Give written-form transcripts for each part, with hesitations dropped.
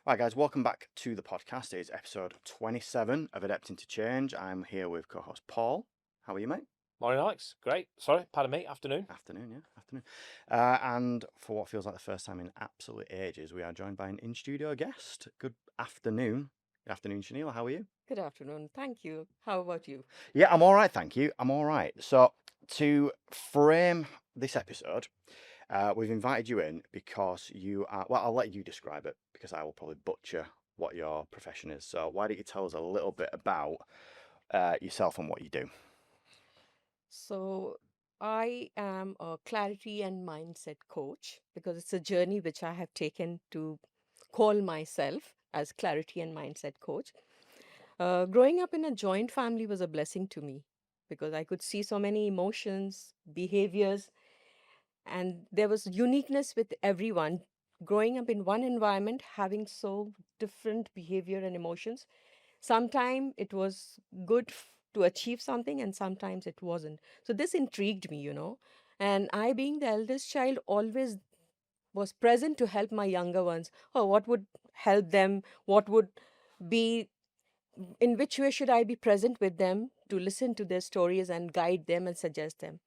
Right, guys, welcome back to the podcast. It's episode 27 of Adapting to Change. I'm here with co host Paul. How are you, mate? Morning, Alex. Great. Sorry, pardon me. Afternoon. Afternoon, yeah, afternoon. And for what feels like the first time in absolute ages, we are joined by an in studio guest. Good afternoon. Good afternoon, Shanila. How are you? Good afternoon. Thank you. How about you? Yeah, I'm all right, thank you. I'm all right. So, to frame this episode, we've invited you in because you are, well, I'll let you describe it because I will probably butcher what your profession is. So, why don't you tell us a little bit about yourself and what you do? So, I am a clarity and mindset coach because it's a journey which I have taken to call myself as clarity and mindset coach. Growing up in a joint family was a blessing to me because I could see so many emotions, behaviors, and there was uniqueness with everyone. Growing up in one environment, having so different behavior and emotions, sometimes it was good to achieve something and sometimes it wasn't. So this intrigued me. And I, being the eldest child, always was present to help my younger ones. Oh, what would help them? What would be, in which way should I be present with them to listen to their stories and guide them and suggest them?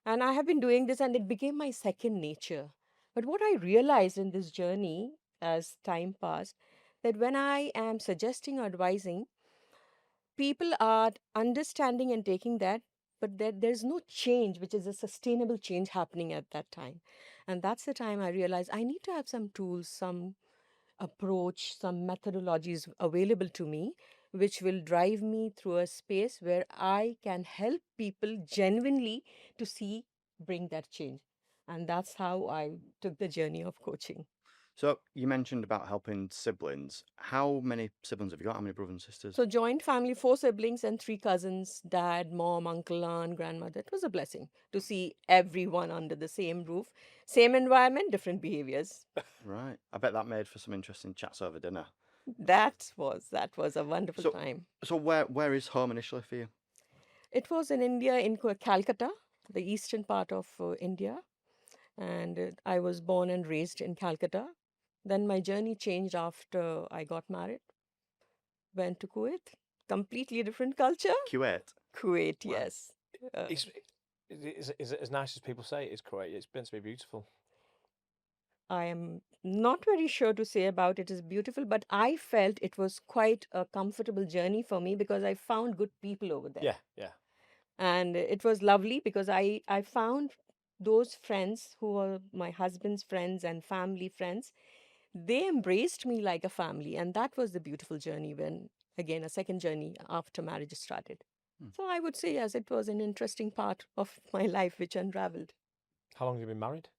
And I have been doing this and it became my second nature. But what I realized in this journey as time passed, that when I am suggesting or advising, people are understanding and taking that, but there's no change, which is a sustainable change happening at that time. And that's the time I realized I need to have some tools, some approach, some methodologies available to me, which will drive me through a space where I can help people genuinely to see, bring that change. And that's how I took the journey of coaching. So, you mentioned about helping siblings. How many siblings have you got? How many brothers and sisters? So, joint family, four siblings and three cousins, dad, mom, uncle, aunt, grandmother. It was a blessing to see everyone under the same roof, same environment, different behaviors. Right. I bet that made for some interesting chats over dinner. That was a wonderful So, time. where is home initially for you? It was in India, in Calcutta, the eastern part of India, and I was born and raised in Calcutta. Then my journey changed after I got married. Went to Kuwait, completely different culture. Kuwait. Kuwait, Wow. yes. Uh, It's, is it as nice as people say it is, Kuwait? It's meant to be beautiful. I am not very sure to say about it is beautiful, but I felt it was quite a comfortable journey for me because I found good people over there. Yeah, yeah. And it was lovely because I found those friends who were my husband's friends and family friends. They embraced me like a family. And that was the beautiful journey when, again, a second journey after marriage started. Hmm. So I would say, yes, it was an interesting part of my life which unraveled. How long have you been married?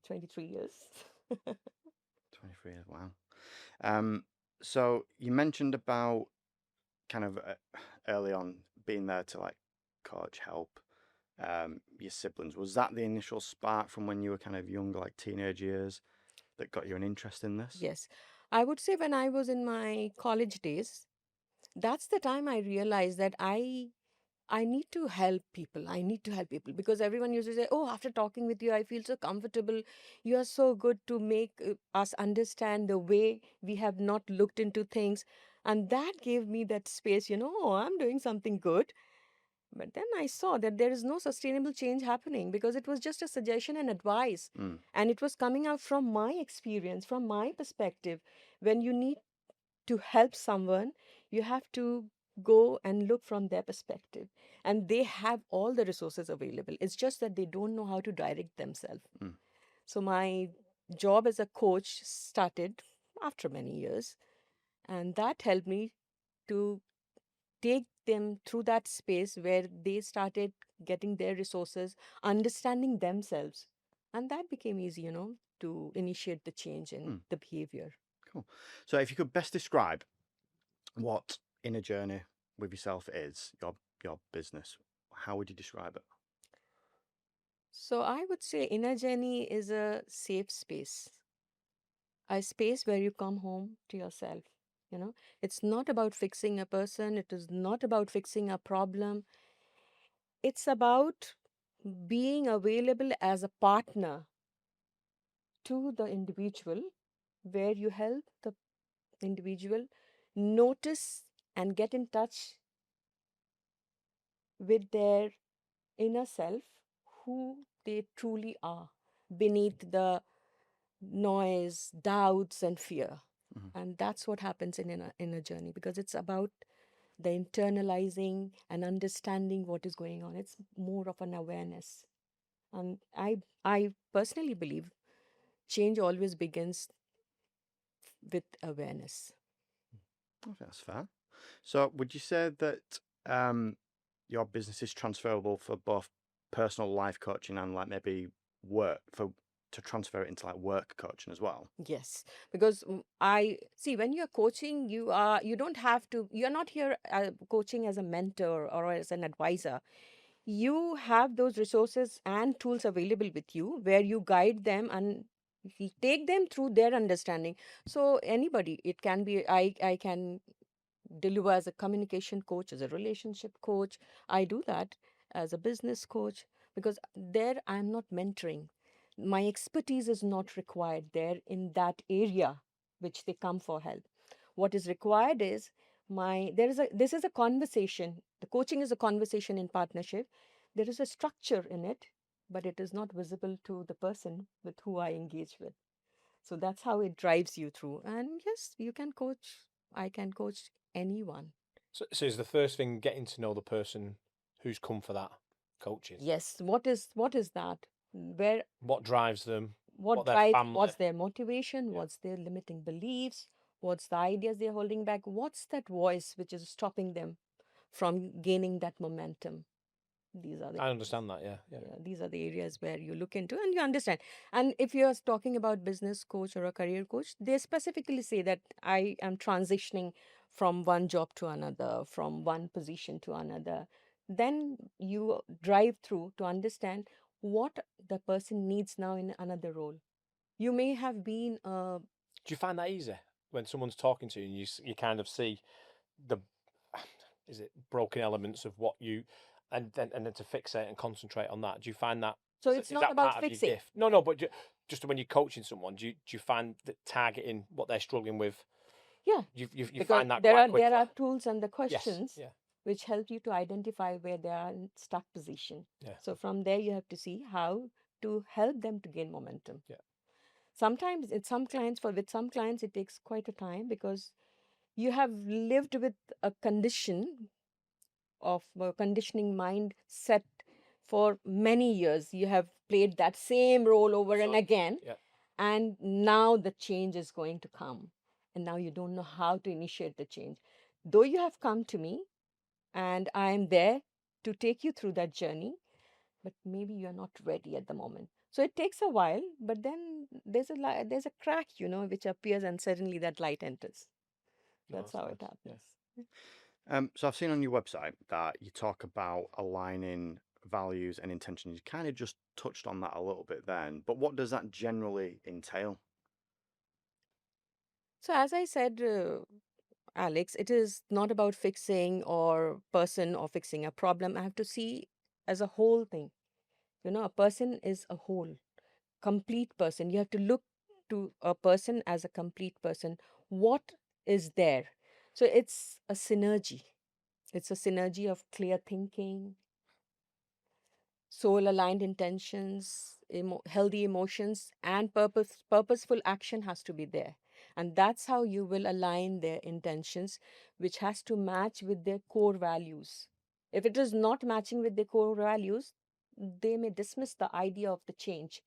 23 years. 23 years. Wow. Um, so, you mentioned about kind of early on being there to like coach, help your siblings. Was that the initial spark from when you were kind of younger, like teenage years, that got you an interest in this? Yes. I would say when I was in my college days, that's the time I realized that I need to help people. I need to help people because everyone used to say, "Oh, after talking with you, I feel so comfortable. You are so good to make us understand the way we have not looked into things." And that gave me that space, oh, I'm doing something good. But then I saw that there is no sustainable change happening because it was just a suggestion and advice. Mm. And it was coming out from my experience, from my perspective. When you need to help someone, you have to go and look from their perspective. And they have all the resources available. It's just that they don't know how to direct themselves. Mm. So my job as a coach started after many years. And that helped me to take them through that space where they started getting their resources, understanding themselves. And that became easy, to initiate the change in Mm. the behavior. Cool. So, if you could best describe what inner journey with yourself is, your business, how would you describe it? So I would say inner journey is a safe space, a space where you come home to yourself. It's not about fixing a person, it is not about fixing a problem. It's about being available as a partner to the individual where you help the individual notice and get in touch with their inner self, who they truly are beneath the noise, doubts, and fear. Mhm. And that's what happens in a journey, because it's about the internalizing and understanding what is going on. It's more of an awareness. And I personally believe change always begins with awareness. I think that's fair. So, would you say that your business is transferable for both personal life coaching and like maybe work for to transfer it into like work coaching as well? Yes, because I see, when you're coaching, you don't have to, you're not here coaching as a mentor or as an advisor. You have those resources and tools available with you, where you guide them and take them through their understanding. So anybody, it can be, I can deliver as a communication coach, as a relationship coach. I do that as a business coach, because there I'm not mentoring. My expertise is not required there in that area which they come for help. What is required is this is a conversation. The coaching is a conversation in partnership. There is a structure in it, but it is not visible to the person with who I engage with. So that's how it drives you through. And yes, you can coach. I can coach anyone. So is the first thing getting to know the person who's come for that coaching? Yes. What is that? Where What drives them? what What their drives? family? What's their motivation? Yeah. What's their limiting beliefs? What's the ideas they're holding back? What's that voice which is stopping them from gaining that momentum? These are the I areas. understand that. Yeah. Yeah. Yeah, these are the areas where you look into and you understand. And if you're talking about business coach or a career coach, they specifically say that I am transitioning from one job to another, from one position to another. Then you drive through to understand what the person needs now in another role. You may have been Do you find that easy when someone's talking to you and you kind of see the is it broken elements of what you and then to fixate and concentrate on that? Do you find that so it's is not that about part of your fixing. gift? No, no, but just when you're coaching someone, do you find that targeting what they're struggling with, Yeah, you because find that there quite are quickly? tools and the Yes. questions Yeah. which help you to identify where they are in stuck position. Yeah. So from there you have to see how to help them to gain momentum. Yeah. Sometimes with some clients it takes quite a time, because you have lived with a condition of a conditioning mind set for many years. You have played that same role over and So again, yeah. and now the change is going to come, and now you don't know how to initiate the change. Though you have come to me, and I am there to take you through that journey, but maybe you're not ready at the moment. So it takes a while, but then there's a crack, which appears, and suddenly that light enters. No, That's that's how it nice. Yeah. happens. So I've seen on your website that you talk about aligning values and intentions. You kind of just touched on that a little bit then, but what does that generally entail? So as I said, Alex, it is not about fixing or person or fixing a problem. I have to see as a whole thing. A person is a whole, complete person. You have to look to a person as a complete person. What is there? So it's a synergy. It's a synergy of clear thinking, soul aligned intentions, healthy emotions, and purposeful action has to be there. And that's how you will align their intentions, which has to match with their core values. If it is not matching with their core values, they may dismiss the idea of the change,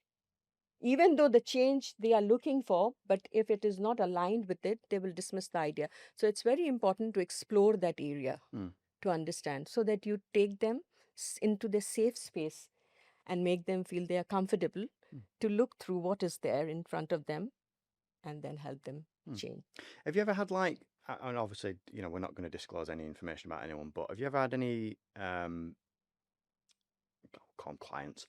even though the change they are looking for. But if it is not aligned with it, they will dismiss the idea. So it's very important to explore that area, Hmm. to understand, so that you take them into the safe space and make them feel they are comfortable Hmm. to look through what is there in front of them, and then help them Hmm. change. Have you ever had like, and obviously, we're not going to disclose any information about anyone, but have you ever had any call 'em clients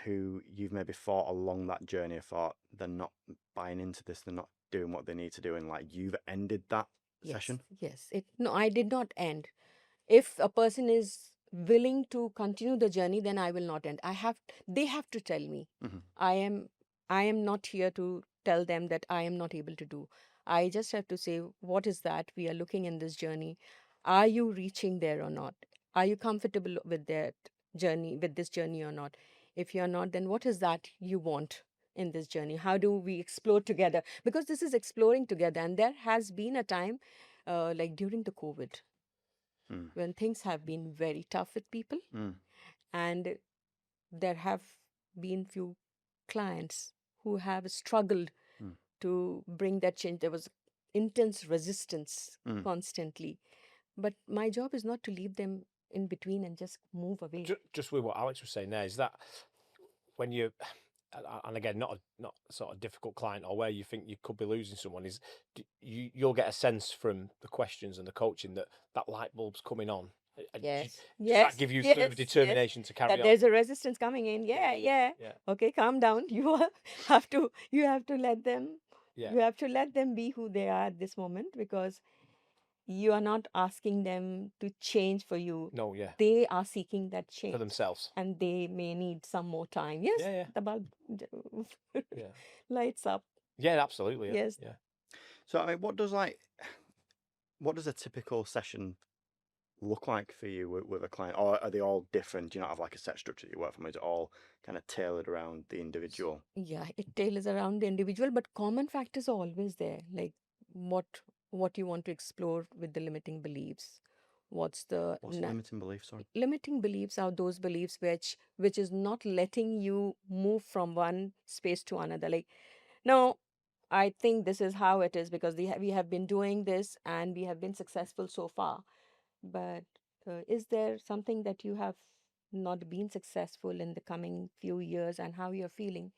who you've maybe thought along that journey, thought they're not buying into this, they're not doing what they need to do, and like you've ended that Yes, session? yes. No, I did not end. If a person is willing to continue the journey, then I will not end. They have to tell me, Hmm. I am I am not here to tell them that I am not able to do. I just have to say, what is that we are looking in this journey? Are you reaching there or not? Are you comfortable with that journey, with this journey or not? If you're not, then what is that you want in this journey? How do we explore together? Because this is exploring together. And there has been a time, like during the COVID, Mm. when things have been very tough with people, Mm. and there have been few clients who have struggled Mm. to bring that change. There was intense resistance Mm. constantly. But my job is not to leave them in between and just move away. Just with what Alex was saying there, is that when you, and again, not a sort of difficult client or where you think you could be losing someone, is you'll get a sense from the questions and the coaching that that light bulb's coming on. Yes, Does that yes, give you sort of yes, yes. determination to carry That on? there's a resistance coming in. Yeah, Yeah, yeah. yeah, Okay, calm down. You have to let them. yeah. You have to let them be who they are at this moment, because you are not asking them to change for you. No, yeah, They are seeking that for change, themselves. and they may need some more time. Yes, Yeah, yeah, the bulb yeah, lights up. yeah. Absolutely, yeah, Yes. yeah. So, I mean, what does a typical session look like for you with a client, or are they all different? Do you not have like a set structure that you work from? Is it all kind of tailored around the individual? Yeah, it tailors around the individual, but common factors are always there. Like what what you want to explore with the limiting beliefs. What's the What's the limiting belief? Sorry. limiting beliefs are those beliefs which is not letting you move from one space to another. Like, no, I think this is how it is because we have been doing this and we have been successful so far. But is there something that you have not been successful in the coming few years and how you're feeling?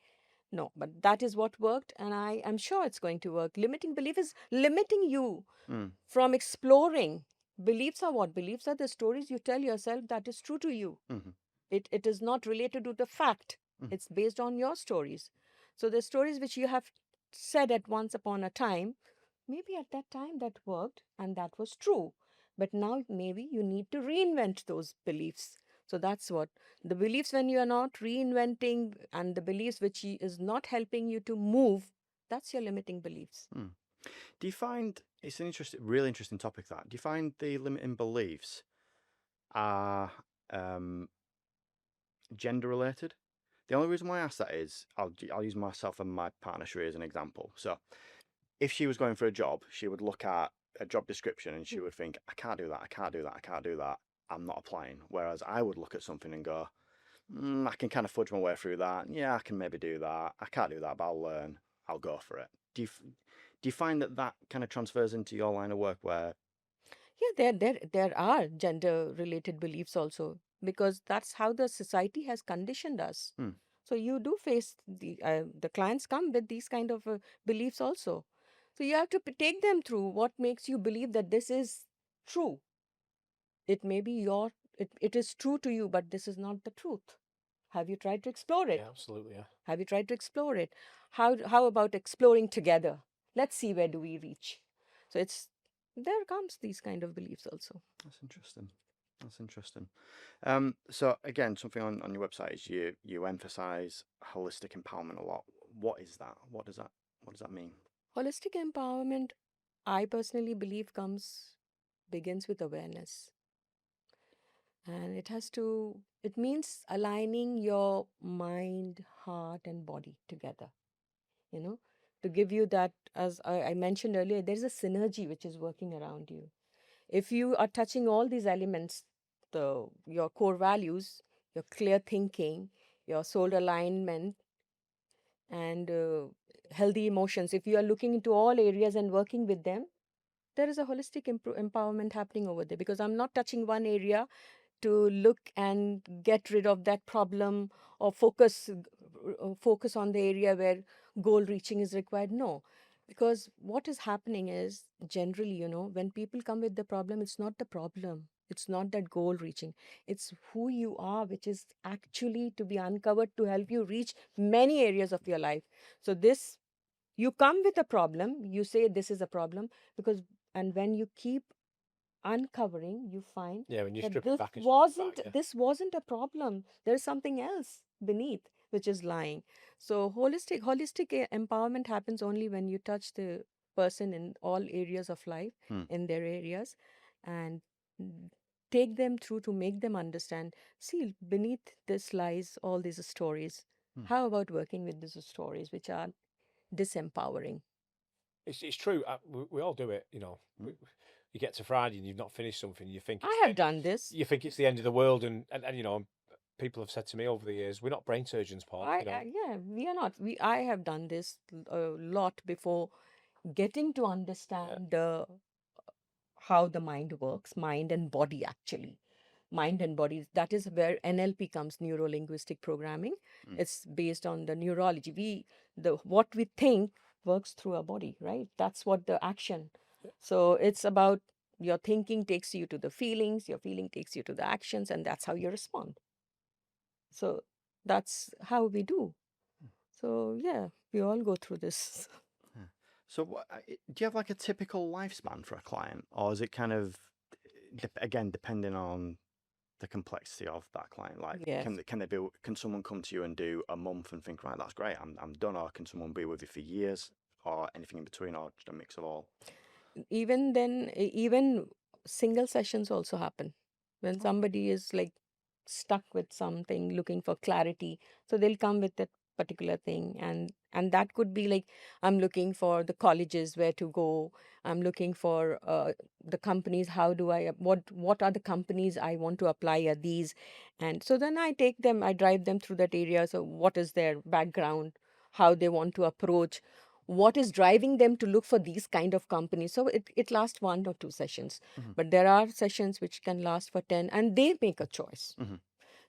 No, but that is what worked, and I am sure it's going to work. Limiting belief is limiting you Mm. from exploring. Beliefs are what? Beliefs are the stories you tell yourself that is true to you. Mm-hmm. It is not related to the fact, Mm. it's based on your stories. So the stories which you have said at once upon a time, maybe at that time that worked and that was true. But now maybe you need to reinvent those beliefs. So that's what the beliefs when you are not reinventing, and the beliefs which is not helping you to move, that's your limiting beliefs. Mm. Do you find it's an really interesting topic that? Do you find the limiting beliefs are gender related? The only reason why I ask that is I'll use myself and my partner Shree as an example. So if she was going for a job, she would look at a job description and she would think, I can't do that, I can't do that, I can't do that. I'm not applying. Whereas I would look at something and go, I can kind of fudge my way through that. Yeah, I can maybe do that. I can't do that, but I'll learn. I'll go for it. Do you find that kind of transfers into your line of work where? Yeah, there are gender related beliefs also, because that's how the society has conditioned us. Hmm. So you do face the clients come with these kind of beliefs also. So you have to take them through what makes you believe that this is true. It may be it is true to you, but this is not the truth. Have you tried to explore it? Yeah, absolutely, yeah. Have you tried to explore it? How about exploring together? Let's see where do we reach. So it's there comes these kind of beliefs also. That's interesting. That's interesting. So again, something on your website is you emphasize holistic empowerment a lot. What is that? What does that mean? Holistic empowerment, I personally believe, begins with awareness. And it means aligning your mind, heart, and body together. You know, to give you that, as I mentioned earlier, there's a synergy which is working around you. If you are touching all these elements, your core values, your clear thinking, your soul alignment, and healthy emotions, if you are looking into all areas and working with them, there is a holistic empowerment happening over there, because I'm not touching one area to look and get rid of that problem, or focus on the area where goal reaching is required. No, because what is happening is, generally, when people come with the problem, it's not the problem, it's not that goal reaching, it's who you are, which is actually to be uncovered to help you reach many areas of your life. So this, you come with a problem, you say this is a problem, because, and when you keep uncovering, you find Yeah, when you that strip it this back and strip it wasn't back, yeah. this wasn't a problem, there's something else beneath. which is lying. So holistic empowerment happens only when you touch the person in all areas of life, Hmm. in their areas, and mm, take them through to make them understand. See, beneath this lies all these stories. Hmm. How about working with these stories which are disempowering? It's true. We all do it. You know, Hmm. you get to Friday and you've not finished something. You think it's I have done this. you think it's the end of the world, and you know, people have said to me over the years, we're not brain surgeons, Paul. You know, Yeah, we are not. I have done this a lot before getting to yeah, understand how the mind works, mind and body actually. Mind and body, that is where NLP comes, neuro linguistic programming. Hmm. It's based on the neurology. What we think works through our body, right? That's what the action. So it's about your thinking takes you to the feelings, your feeling takes you to the actions, and that's how you respond. So that's how we do. So yeah, we all go through this. Yeah. So, do you have like a typical lifespan for a client, or is it kind of again depending on the complexity of that client? Like, Yes. can someone come to you and do a month and think, right, that's great, I'm done, or can someone be with you for years, or anything in between, or just a mix of all? Even then, even single sessions also happen when Oh, somebody is like stuck with something, looking for clarity. So they'll come with that particular thing, and that could be like, I'm looking for the colleges where to go. I'm looking for the companies. How do I what are the companies I want to apply at these? And so then I take them, I drive them through that area. So what is their background? How they want to approach, what is driving them to look for these kind of companies. So it lasts 1 or 2 sessions, mm-hmm. but there are sessions which can last for 10, and they make a choice. Mm-hmm.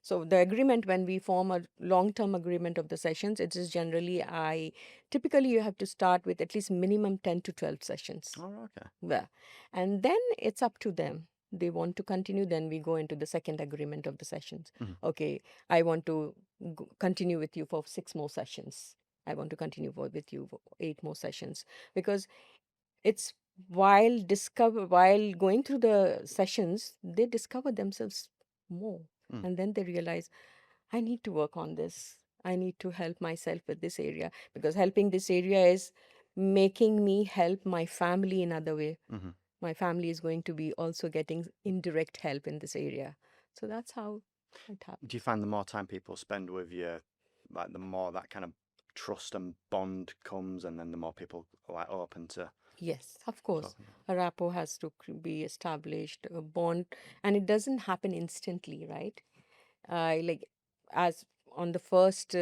So the agreement, when we form a long-term agreement of the sessions, it is generally, I typically you have to start with at least minimum 10 to 12 sessions. Oh, okay. Yeah. And then it's up to them. They want to continue, then we go into the second agreement of the sessions. Mm-hmm. Okay, I want to continue with you for 6 more sessions. I want to continue with you for 8 more sessions. Because it's while going through the sessions, they discover themselves more. Mm. And then they realize, I need to work on this. I need to help myself with this area, because helping this area is making me help my family in other way. Mm-hmm. My family is going to be also getting indirect help in this area. So that's how it happens. Do you find the more time people spend with you, like the more that kind of trust and bond comes, and then the more people are like open to Yes, of course. talking? A rapport has to be established, a bond, and it doesn't happen instantly, right? Like, as on the first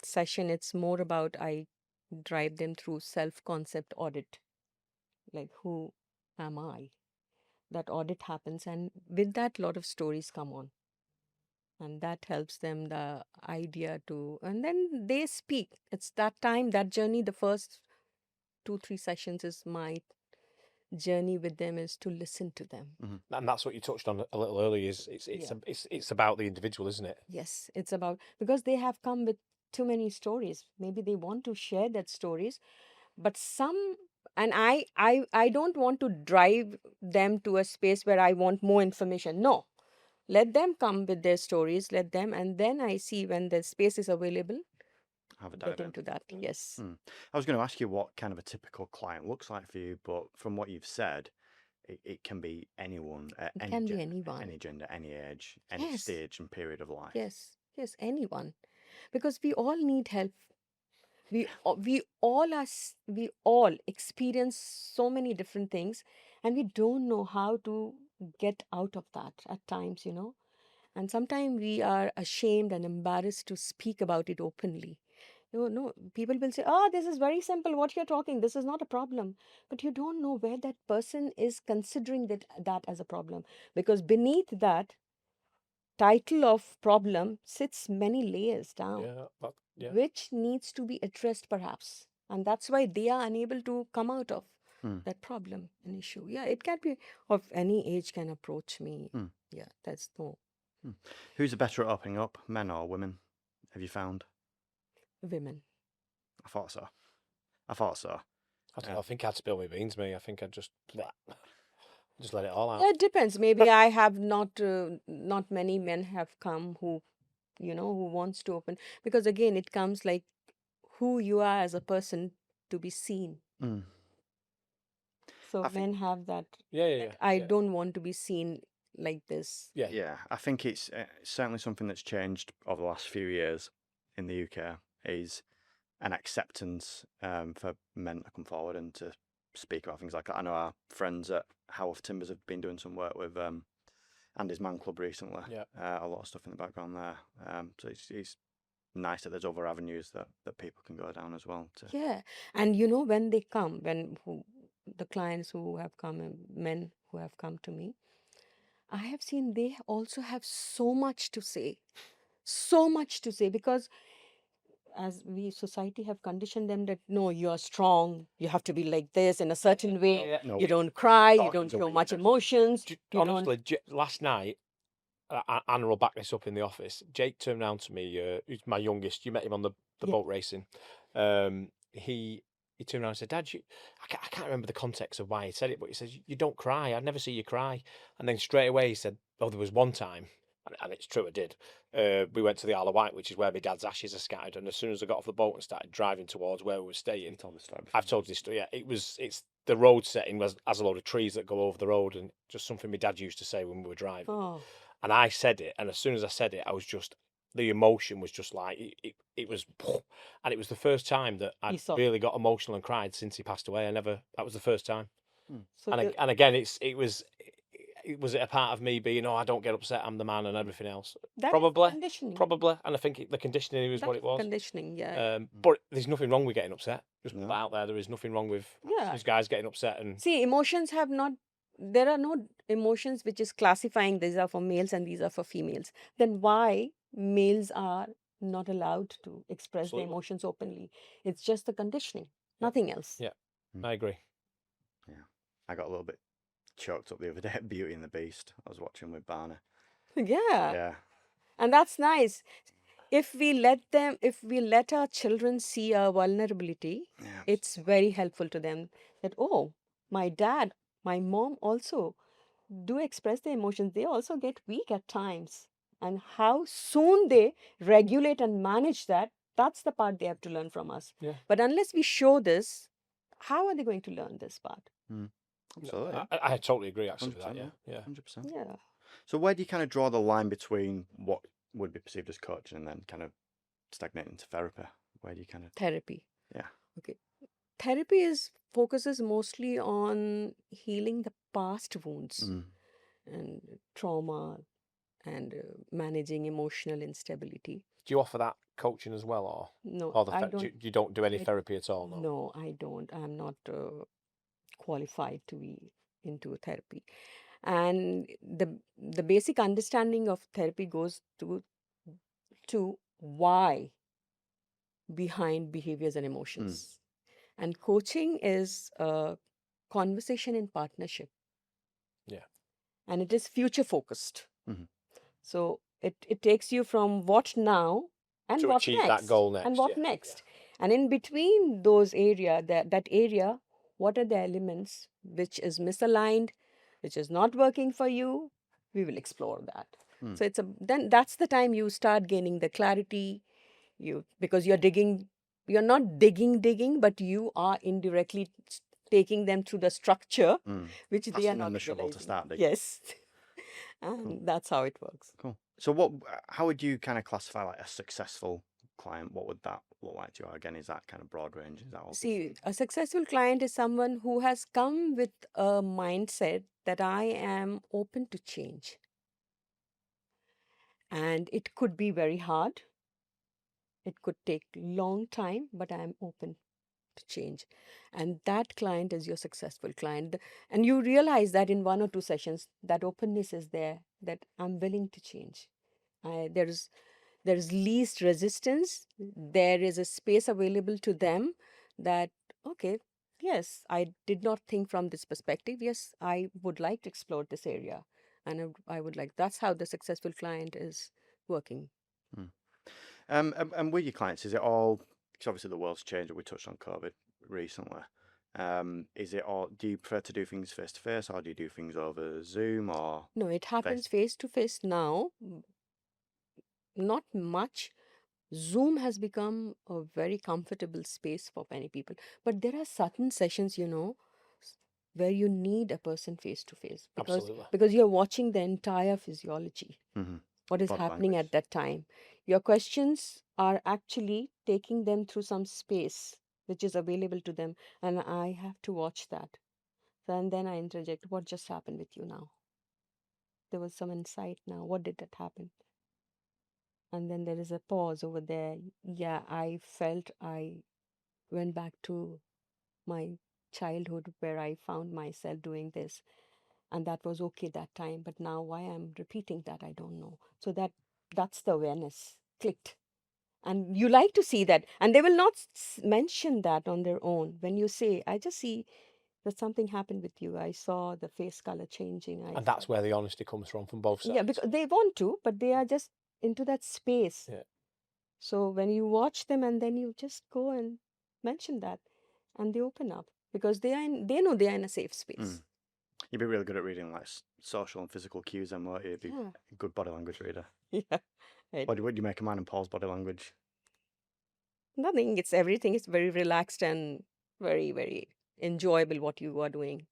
session, it's more about, I drive them through self-concept audit, like, who am I? That audit happens, and with that, a lot of stories come on, and that helps them the idea to, and then they speak. It's that time, that journey. The first 2 3 sessions is my journey with them, is to listen to them. Mm-hmm. and that's what you touched on a little earlier. Is Yeah. it's about the individual, isn't it? Yes, it's about, because they have come with too many stories. Maybe they want to share that stories, but some, and I don't want to drive them to a space where I want more information. No, let them come with their stories, let them, and then I see when the space is available, Have a dive get in. into that. Yes. Mm. I was going to ask you what kind of a typical client looks like for you, but from what you've said, it can be anyone at It any can be anyone. any gender, any age, any Yes, stage and period of life. yes, anyone, because we all need help. We all experience so many different things, and we don't know how to get out of that at times. And sometimes we are ashamed and embarrassed to speak about it openly. No, people will say, oh, this is very simple, what you're talking, this is not a problem. But you don't know where that person is considering that as a problem, because beneath that title of problem sits many layers down, Yeah. which needs to be addressed perhaps, and that's why they are unable to come out of Mm. that problem, an issue. Yeah, it can be of any age can approach me. Mm. Yeah, that's no. Mm. Who's the better at opening up, men or women? Have you found? Women. I thought so. I thought so. I don't know, I think I'd spill my beans, me. I think I'd just let it all out. Yeah, it depends. Maybe I have not many men have come who who wants to open, because again, it comes like who you are as a person to be seen. Mm. So I think, men have that, Yeah. that I don't want to be seen like this. Yeah. yeah, I think it's certainly something that's changed over the last few years in the UK is an acceptance for men to come forward and to speak about things like that. I know our friends at Haworth Timbers have been doing some work with Andy's Man Club recently. Yeah. A lot of stuff in the background there. So it's nice that there's other avenues that people can go down as well. Yeah. And when they come, the clients who have come, and men who have come to me, I have seen they also have so much to say. So much to say, because as we society have conditioned them that no, you're strong, you have to be like this in a certain way, Yeah. No, you don't cry, you talking's don't a show much weakness. emotions, you don't. Honestly, last night, Anna will back this up in the office. Jake turned around to me, who's my youngest. You met him on the Yeah. boat racing. He turned around and said, "Dad, I can't remember the context of why he said it, but he says you don't cry. I'd never see you cry." And then straight away he said, "Oh, there was one time." And it's true, I did. We went to the Isle of Wight, which is where my dad's ashes are scattered. And as soon as I got off the boat and started driving towards where we were staying, Told the story I've told this story. Yeah, it's the road setting has a load of trees that go over the road, and just something my dad used to say when we were driving. Oh, And I said it, and as soon as I said it, I was just the emotion was just like it was, and it was the first time that he I'd saw. really got emotional and cried since he passed away. That was the first time. So And again, was it a part of me being, oh, I don't get upset, I'm the man, and everything else? that is Probably, conditioning. and I think the conditioning was That what is it was. conditioning, yeah. But there's nothing wrong with getting upset. Just No. put that out there is nothing wrong with Yeah. these guys getting upset. And See, emotions have not, there are no emotions which is classifying these are for males and these are for females. Then why males are not allowed to express their Absolutely. emotions openly? It's just the conditioning, Yeah. nothing else. yeah, I agree. Yeah, I got a little bit choked up the other day at Beauty and the Beast. I was watching with Barney. Yeah. Yeah, And that's nice. If we let our children see our vulnerability, yeah, it's very helpful to them that, oh, my dad, my mom also do express their emotions. They also get weak at times. And how soon they regulate and manage that, that's the part they have to learn from us. Yeah. But unless we show this, how are they going to learn this part? absolutely. I totally agree actually with that. 100%, Yeah. 100%. Yeah. So where do you kind of draw the line between what would be perceived as coaching and then kind of stagnating to therapy? Where do you kind of Therapy. Yeah. Okay. Therapy focuses mostly on healing the past wounds and trauma and managing emotional instability. Do you offer that coaching as well, or No, or I don't. you don't do any I- therapy at all? No. No, I don't. I'm not qualified to be into therapy. And the basic understanding of therapy goes to why behind behaviors and emotions. And coaching is a conversation in partnership. Yeah. And it is future focused. Mhm. So it takes you from what now and To what achieve next. that goal And next, what yeah, next. And in between those area, that area, what are the elements which is misaligned, which is not working for you? We will explore that. So then that's the time you start gaining the clarity, because you're not digging, but you are indirectly taking them through the structure, which they are Passing them not the shovel to realizing. start digging. Yes. And that's how it works. Cool. So how would you kind of classify like a successful client? What would that look like to you? Again, is that kind of broad range? Is that all See, a successful client is someone who has come with a mindset that I am open to change. And it could be very hard. It could take long time, but I am open to change. And that client is your successful client. And you realize that in 1 or 2 sessions, that openness is there, that I'm willing to change. There is least resistance. There is a space available to them that, okay, yes, I did not think from this perspective. Yes, I would like to explore this area. And I would like, that's how the successful client is working. And with your clients, is it all? Because obviously the world's changed. We touched on COVID recently. Is it all? Do you prefer to do things face to face, or do you do things over Zoom, or No, it happens face to face now. not much. Zoom has become a very comfortable space for many people. But there are certain sessions, where you need a person face to face, because Absolutely. you're watching the entire physiology, Mm-hmm. what is Body happening language. at that time. Your questions are actually taking them through some space which is available to them, and I have to watch that. And then I interject, what just happened with you now? There was some insight now. What did that happen? And then there is a pause over there. Yeah, I felt I went back to my childhood where I found myself doing this, and that was okay that time. But now why I'm repeating that, I don't know. So that's the awareness clicked. And you like to see that, and they will not mention that on their own. When you say, I just see that something happened with you, I saw the face color changing, I And saw. that's where the honesty comes from both Yeah, sides. because they want to, but they are just into that space. Yeah. So when you watch them and then you just go and mention that, and they open up because they know they are in a safe space. Mm. You'd be really good at reading like social and physical cues, and what you'd be Yeah, a good body language reader. yeah, right. What do you make of mine and Paul's body language? Nothing. It's everything. It's very relaxed and very, very enjoyable what you are doing.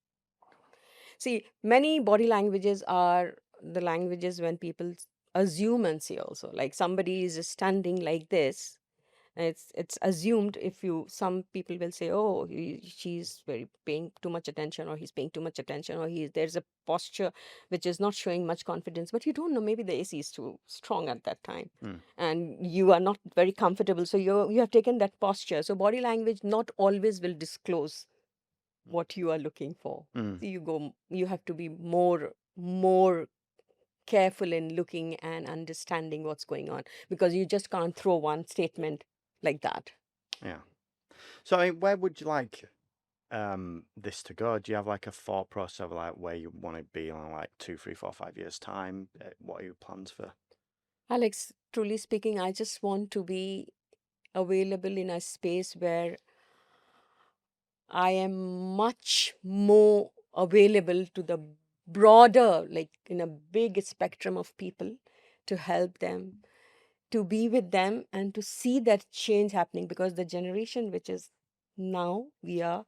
See, many body languages are the languages when people assume and see also. Like somebody is standing like this, and it's assumed. If you, some people will say, oh, she's very paying too much attention, or he's paying too much attention, or there's a posture which is not showing much confidence. But you don't know, maybe the AC is too strong at that time, Mm. and you are not very comfortable. So you have taken that posture. So body language not always will disclose what you are looking for. Mm. So you have to be more careful in looking and understanding what's going on, because you just can't throw one statement like that. Yeah. So I mean, where would you like this to go? Do you have like a thought process of like where you want to be in like 2, 3, 4, 5 years time? What are your plans for? Alex, truly speaking, I just want to be available in a space where I am much more available to the broader, like in a big spectrum of people, to help them, to be with them, and to see that change happening. Because the generation which is now we are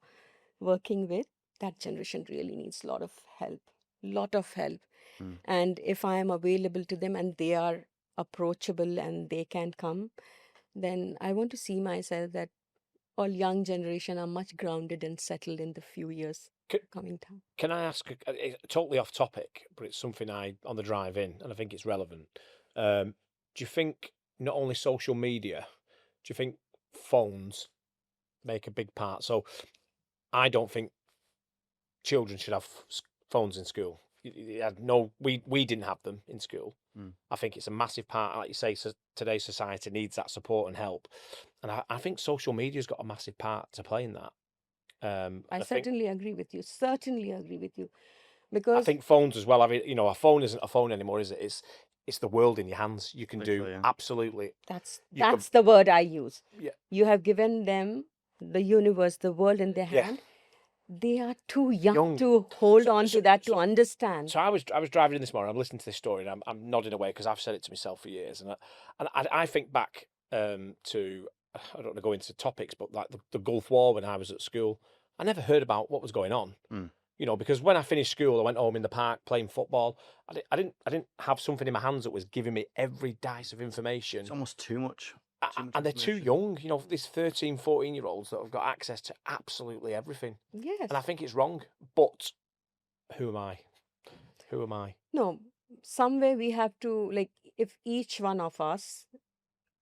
working with, that generation really needs a lot of help. Mm. And if I am available to them and they are approachable and they can come, then I want to see myself that all young generation are much grounded and settled in the few years Can, coming down. can I ask, it's totally off topic, but it's something on the drive in, and I think it's relevant. Do you think not only social media, do you think phones make a big part? So I don't think children should have phones in school. No, we didn't have them in school. Mm. I think it's a massive part, like you say, so today's society needs that support and help. And I think social media's got a massive part to play in that. I I think certainly agree with you. Certainly agree with you. I Because think phones as well. I mean, a phone isn't a phone anymore, is it? It's the world in your hands. You can do Literally, yeah. absolutely. that's You can, that's the word I use. yeah, You have given them the universe, the world in their yeah, hand. They are too young young. to hold So, on so, to that, to so, understand. so I was driving in this morning. I'm listening to this story, and I'm nodding away because I've said it to myself for years. And I think back to, I don't want to go into topics, but like the Gulf War when I was at school, I never heard about what was going on. Mm. Because when I finished school, I went home in the park playing football. I didn't have something in my hands that was giving me every dice of information. It's almost too much. Too much And they're too information. young, these 13, 14-year-olds that have got access to absolutely everything. Yes. And I think it's wrong. But who am I? Who am I? No, somewhere we have to, like, if each one of us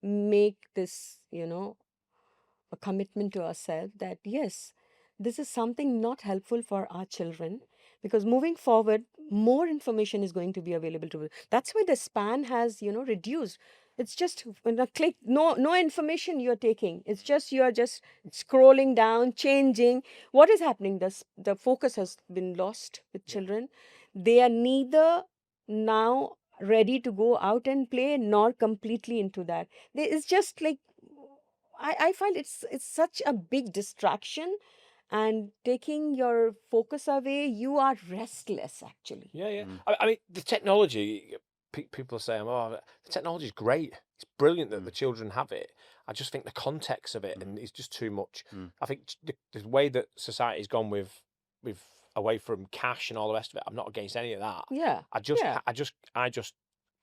make this, a commitment to ourselves that yes, this is something not helpful for our children, because moving forward, more information is going to be available to us. That's why the span has, reduced. It's just when a click, no information you're taking. It's just you're just scrolling down, changing. What is happening? The focus has been lost with Yeah. children. They are neither now ready to go out and play nor completely into that. It's just like I find it's such a big distraction, and taking your focus away, you are restless actually. Yeah, yeah. Mm. I mean, the technology. people are saying, "Oh, the technology is great. It's brilliant that the children have it." I just think the context of it and it's just too much. I think the way that society's gone with away from cash and all the rest of it, I'm not against any of that. Yeah. I just, Yeah. I just,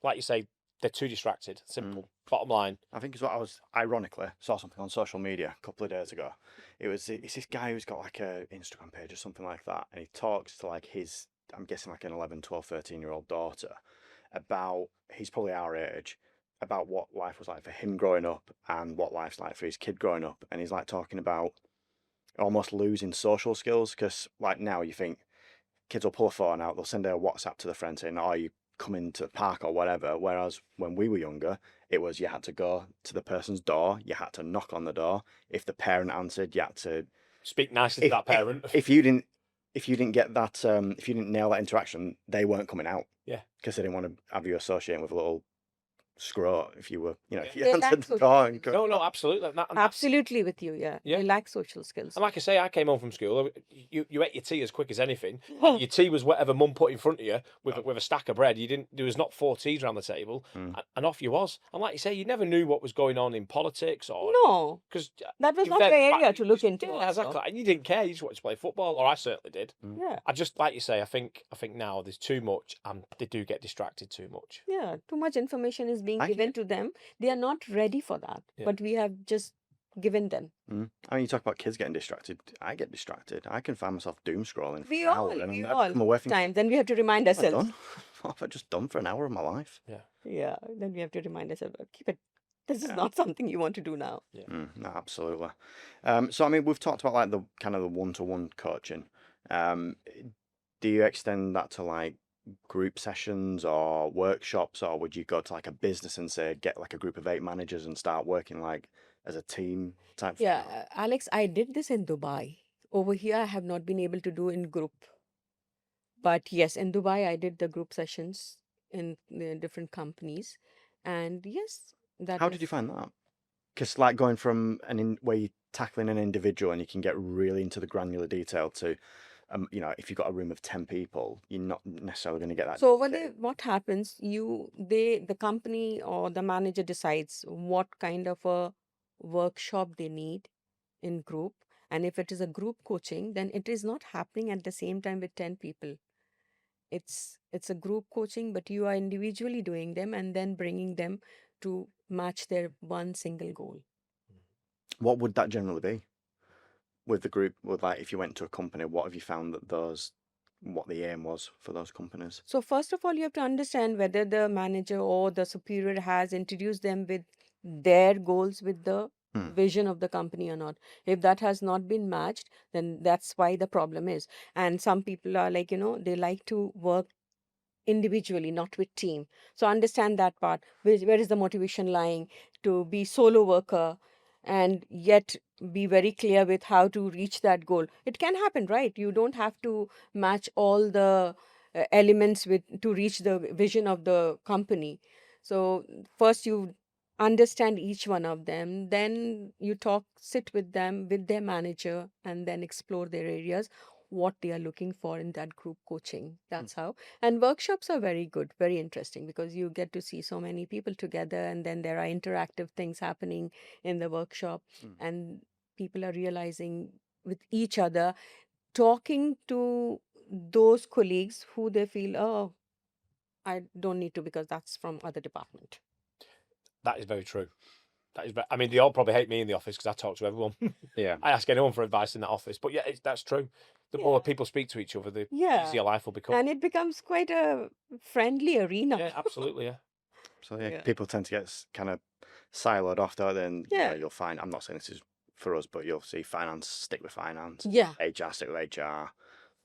like you say, they're too distracted. Simple. Bottom line. I think it's what I was ironically saw something on social media a couple of days ago. It's this guy who's got like a Instagram page or something like that, and he talks to like his, I'm guessing like an 11, 12, 13-year-old daughter about, he's probably our age, about what life was like for him growing up and what life's like for his kid growing up. And he's like talking about almost losing social skills, because like now you think kids will pull a phone out, they'll send a WhatsApp to their friend saying, "Oh, you come into the park," or whatever. Whereas when we were younger, it was you had to go to the person's door, you had to knock on the door. If the parent answered, you had to Speak nicely to that parent. If you didn't get that, if you didn't nail that interaction, they weren't coming out. Yeah. Because they didn't want to have you associating with a little screw if you were, if you They answered lack the social door. And skills. No, absolutely. And Absolutely with you, yeah. Yeah. They lack social skills. And like I say, I came home from school. You ate your tea as quick as anything. Your tea was whatever mum put in front of you with a stack of bread. There was not 4 teas around the table, and off you was. And like you say, you never knew what was going on in politics or No, because that was not the area to look into. Yeah, also. exactly. And you didn't care. You just wanted to play football, or I certainly did. Yeah. I just, like you say, I think now there's too much, and they do get distracted too much. Yeah, too much information is being given to them. They are not ready for that, but we have just given them. I mean, you talk about kids getting distracted. I get distracted. I can find myself doom scrolling for We an all, hour, and we I've all come away from times. Then we have to remind what have I ourselves. done? What have I just done for an hour of my life? Yeah. Yeah, then we have to remind ourselves, keep it. This is not something you want to do now. No, absolutely. So I mean, we've talked about like the kind of the one-to-one coaching. Do you extend that to like group sessions or workshops, or would you go to like a business and say get like a group of 8 managers and start working like as a team type? Yeah, Alex, I did this in Dubai. Over here, I have not been able to do in group. But yes, in Dubai, I did the group sessions in different companies. And yes, that How did you find that? Because like going from where you're tackling an individual and you can get really into the granular detail to, if you've got a room of 10 people, you're not necessarily going to get that. So what happens, the company or the manager decides what kind of a workshop they need in group. And if it is a group coaching, then it is not happening at the same time with 10 people. It's a group coaching, but you are individually doing them and then bringing them to match their one single goal. What would that generally be with the group? With like, if you went to a company, what have you found that what the aim was for those companies? So first of all, you have to understand whether the manager or the superior has introduced them with their goals, with the vision of the company or not. If that has not been matched, then that's why the problem is. And some people are like, they like to work individually, not with team. So understand that part. Where is the motivation lying to be solo worker and yet be very clear with how to reach that goal? It can happen, right? You don't have to match all the elements to reach the vision of the company. So first you understand each one of them, then you sit with them, with their manager, and then explore their areas, what they are looking for in that group coaching. That's how. And workshops are very good, very interesting, because you get to see so many people together, and then there are interactive things happening in the workshop, and people are realizing with each other, talking to those colleagues who they feel, oh, I don't need to because that's from other department. That is very true. I mean, they all probably hate me in the office because I talk to everyone. Yeah. I ask anyone for advice in that office. But yeah, that's true. The more people speak to each other, the easier life will become. And it becomes quite a friendly arena. Yeah, absolutely, yeah. So yeah, people tend to get kind of siloed off, don't they? And you'll find, I'm not saying this is for us, but you'll see finance stick with finance. Yeah. HR stick with HR.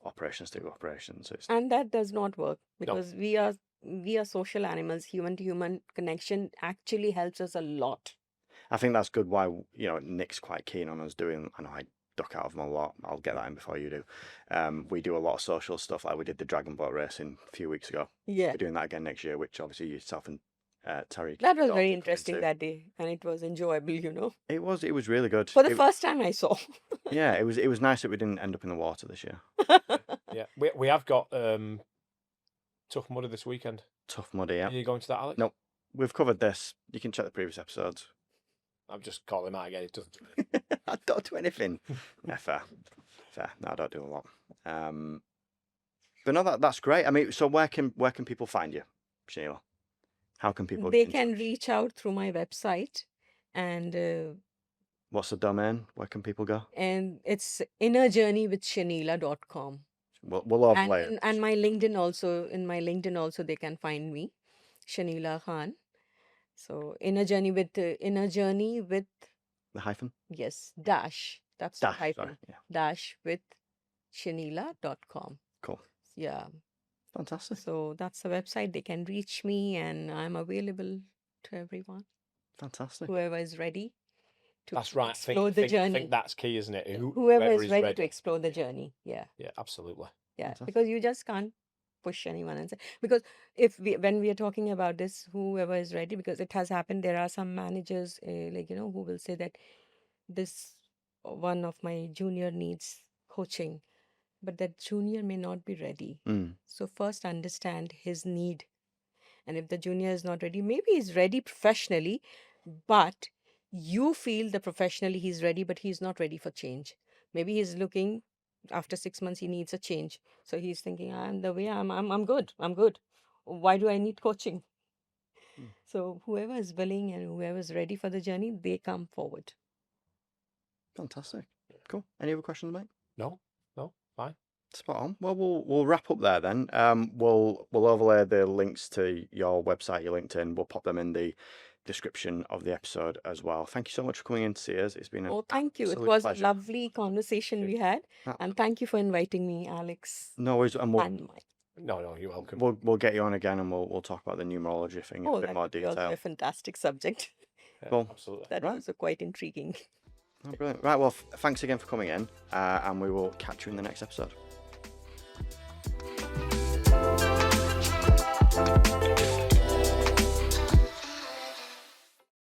Operations stick with operations. And that does not work because we are social animals. Human to human connection actually helps us a lot. I think that's good. Why Nick's quite keen on us doing. I know I duck out of him a lot. I'll get that in before you do. We do a lot of social stuff. Like we did the Dragon Boat racing a few weeks ago. Yeah, we're doing that again next year, which obviously yourself and Terry. That was very interesting that day, and it was enjoyable. It was really good. For the first time I saw. Yeah, it was nice that we didn't end up in the water this year. Yeah, we have got Tough Mudder this weekend. Tough Mudder, yeah. Are you going to that, Alex? Nope. We've covered this. You can check the previous episodes. I'm just calling him out again. It doesn't. I don't do anything. Yeah, fair. No, I don't do a lot. But no, that's great. I mean, so where can people find you, Shanila? How can people? They get in can touch? reach out through my website, and What's the domain? Where can people go? it's innerjourneywithshanila.com. We'll overlay it. And my LinkedIn also. In my LinkedIn also, they can find me, Shanila Khan. So inner journey with The hyphen. yes, dash. That's the Dash. hyphen. Sorry. Yeah. Dash with Shanila.com. Cool. Yeah. Fantastic. So that's the website. They can reach me, and I'm available to everyone, Fantastic. whoever is ready to That's right. explore the I journey. think that's key, isn't it? Whoever is ready to explore the journey. Yeah. Yeah, absolutely. Yeah. Fantastic. Because you just can't push anyone and say, because when we are talking about this, whoever is ready, because it has happened, there are some managers who will say that this one of my junior needs coaching, but that junior may not be ready. So first understand his need. And if the junior is not ready, maybe he's ready professionally, but you feel that professionally he's ready, but he's not ready for change. Maybe he's looking, after 6 months he needs a change. So he's thinking, the way I'm good. I'm good. Why do I need coaching? So whoever is willing and whoever is ready for the journey, they come forward. Fantastic. Cool. Any other questions, mate? No, fine. Spot on. Well, we'll wrap up there then. We'll overlay the links to your website, your LinkedIn. We'll pop them in the description of the episode as well. Thank you so much for coming in to see us. It's been an Thank you. It absolute was pleasure. a lovely conversation we had, and thank you for inviting me, Alex. No worries, and we'll, Mike. No, you're welcome. We'll get you on again, and we'll talk about the numerology thing in a bit that more would be also detail. a fantastic subject. Yeah, Cool. absolutely. That Right. was quite intriguing. Oh, brilliant. Right, well, thanks again for coming in, and we will catch you in the next episode.